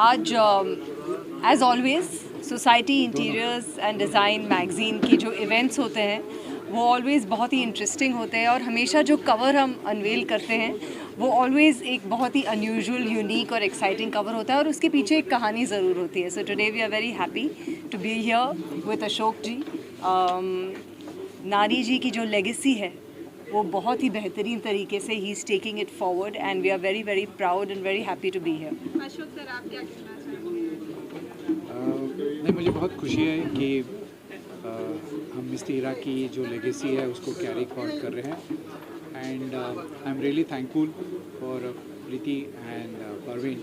आज as always society interiors and design magazine की जो इवेंट्स होते हैं वो ऑलवेज़ बहुत ही इंटरेस्टिंग होते हैं और हमेशा जो कवर हम अनवेल करते हैं वो ऑलवेज़ एक बहुत ही अनयूजुअल, यूनिक और एक्साइटिंग कवर होता है और उसके पीछे एक कहानी ज़रूर होती है. So today we are very happy to be here with Ashok ji. नारी जी की जो लेगेसी है वो बहुत ही बेहतरीन तरीके से ही is taking it forward and we are very very proud and very happy to be here. Ashok sir, आप क्या कहना चाहेंगे? नहीं, मुझे बहुत खुशी है कि हम मिस हीरा की जो लेगेसी है उसको कैरी फॉरवर्ड कर रहे हैं and I am really thankful for Preeti and Parveen.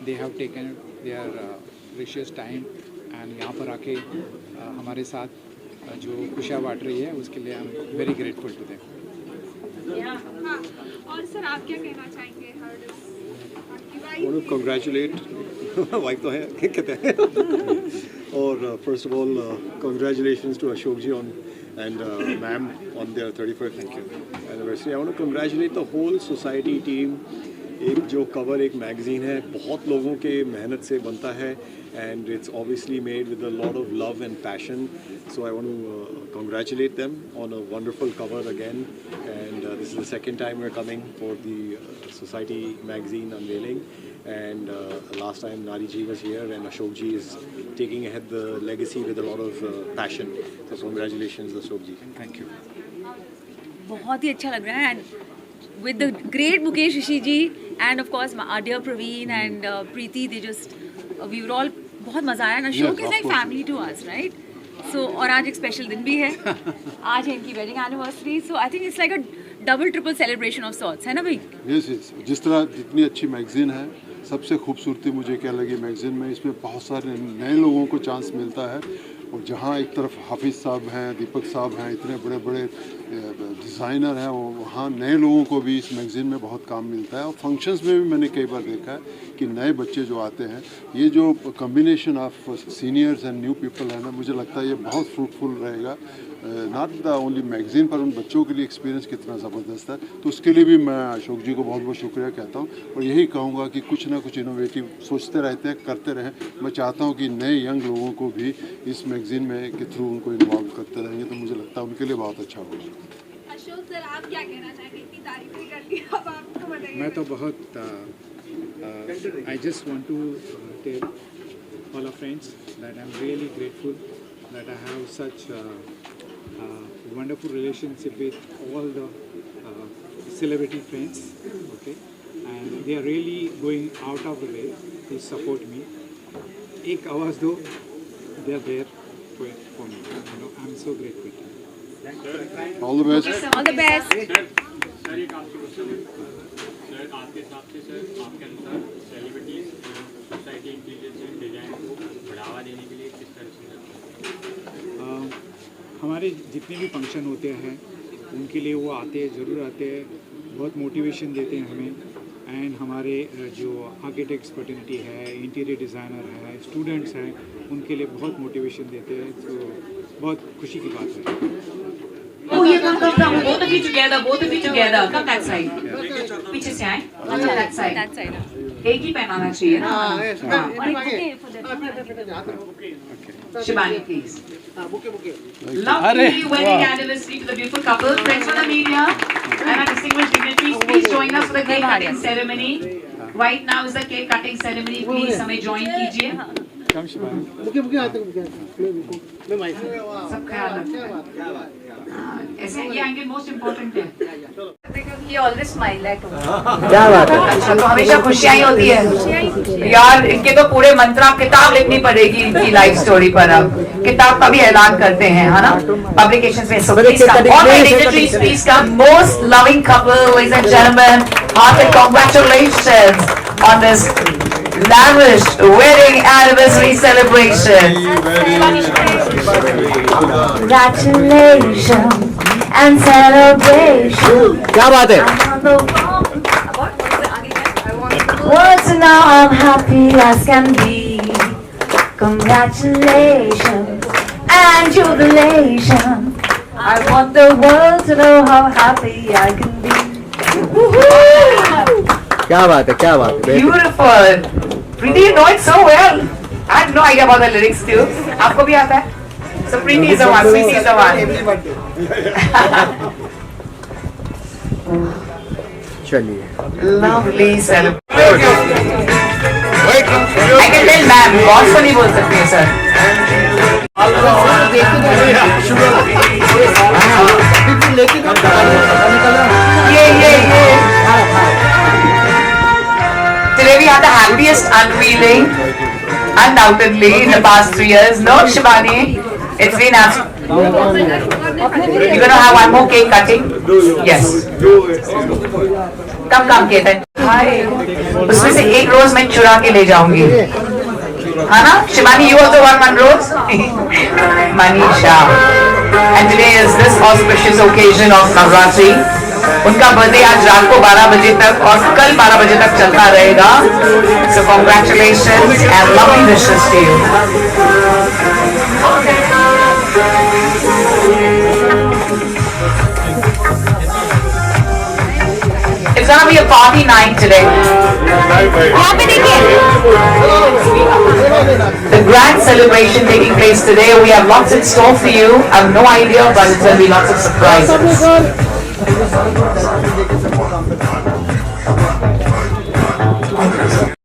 They have taken their precious time and यहाँ पर आके हमारे साथ जो खुशियाँ बांट रही है उसके लिए I am very grateful to them. हाँ, और सर आप क्या कहना चाहेंगे? want to congratulate वाइफ तो है क्या कहते हैं और first of all congratulations to Ashok ji on and ma'am on their 31st anniversary. I want to congratulate the whole society team. एक जो कवर एक मैगज़ीन है बहुत लोगों के मेहनत से बनता है and it's obviously made with a lot of love and passion. So I want to congratulate them on a wonderful cover again. And this is the second time we're coming for the Society magazine unveiling. And last time Nari ji was here and Ashok ji is taking ahead the legacy with a lot of passion. So congratulations Ashok ji. Thank you. बहुत ही अच्छा लग रहा है and with the great Mukesh Rishi ji and of course our dear Praveen and Preeti, they just we were all बहुत मज़ा आया. Ashok is like family to us, right? So और आज एक स्पेशल दिन भी है. आज है इनकी wedding anniversary. So I think it's like a double triple celebration of sorts, है ना भाई? Yes, yes. जिस तरह जितनी अच्छी मैगज़ीन है, सबसे खूबसूरती मुझे क्या लगी मैगज़ीन में, इसमें बहुत सारे नए लोगों को चांस मिलता है. और जहाँ एक तरफ हाफिज़ साहब हैं, दीपक साहब हैं, इतने बड़े बड़े डिज़ाइनर हैं, वहाँ नए लोगों को भी इस मैगज़ीन में बहुत काम मिलता है. और फंक्शंस में भी मैंने कई बार देखा है कि नए बच्चे जो आते हैं, ये जो combination of seniors and new people है ना, मुझे लगता है ये बहुत फ्रूटफुल रहेगा. नॉट द ओनली मैगज़ीन पर उन बच्चों के लिए एक्सपीरियंस कितना ज़बरदस्त है. तो उसके लिए भी मैं अशोक जी को बहुत बहुत शुक्रिया कहता हूँ और यही कहूँगा कि कुछ ना कुछ इनोवेटिव सोचते रहते हैं, करते रहें. मैं चाहता हूँ कि नए यंग लोगों को भी इस मैगज़ीन में के थ्रू उनको इन्वॉल्व करते रहेंगे तो मुझे लगता है उनके लिए बहुत अच्छा होगा. अशोक सर, आप क्या कहना चाहेंगे? इतनी तारीफ कर दी, अब आपको बताइए. मैं तो बहुत I just want to tell all our friends that I'm really grateful that I have such wonderful relationship with all the celebrity friends, okay, and they are really going out of the way to support me. एक आवाज़ दो, they are there for me. You know, I'm so grateful. All the best. All the best. Sir एक आपकी question है. Sir आपके हिसाब से sir आपके अनुसार सेलिब्रिटीज सोसाइटी इंटीरियर से डिजाइन को बढ़ावा देने के लिए किस तरह से हमारे जितने भी फंक्शन होते हैं उनके लिए वो आते हैं, ज़रूर आते हैं, बहुत मोटिवेशन देते हैं हमें. एंड हमारे जो आर्किटेक्ट्स फर्टिलिटी है, इंटीरियर डिज़ाइनर है, स्टूडेंट्स हैं, उनके लिए बहुत मोटिवेशन देते हैं. तो बहुत खुशी की बात है. Oh, yeah, come. Both of you together. Come that side. पीछे से आए. अच्छा, that side. That side. एक ही पहनाना चाहिए ना. Shivani, please. Lovely wedding anniversary to the beautiful couple. Friends from the media and our distinguished dignitaries, please join us for the cake cutting ceremony. Right now is the cake cutting ceremony. Please हमें join कीजिए. कम शिवानी. सब ख्याल रखना. ऐसे ये angle most important है. He always smile at home. क्या बात है. अच्छा, तो हमेशा खुशियाँ ही होती है यार. इनके तो पूरे मंत्रा किताब लिखनी पड़ेगी इनकी लाइफ स्टोरी पर. अब किताब का भी ऐलान करते हैं, है ना, पब्लिकेशंस में. So please come. All my dignitaries, please come. Most loving couple, ladies and gentlemen, heartfelt congratulations on this lavish wedding anniversary celebration. Congratulations and celebration. क्या बात है? Words now I'm happy as can be. Congratulations and jubilation. I want the world to know how happy I can be. क्या बात है, क्या बात है. Beautiful. Preeti, you know it so well. I had no idea about the lyrics too. आपको भी आता है? So Preeti is the one. Preeti is the one. चलिए Lovely celebration. I can tell ma'am, boss को नहीं बोल सकती है sir. ये. Today we had the happiest unveiling, undoubtedly, in the past 3 years. No, Shivani, it's been You're gonna have one more cake cutting? Yes. Come, Ketan. Hi. उसमें से एक रोज मैं चुरा के ले जाऊंगी, है ना? Shivani, you also want one rose? Manisha. And today is this auspicious occasion of Navratri. उनका बर्थडे आज रात को 12 बजे तक और कल 12 बजे तक चलता रहेगा. So congratulations and lovely wishes to you. It's gonna be a party night today. The grand celebration taking place today. We have lots in store for you. I have no idea, but it's gonna be lots of surprises.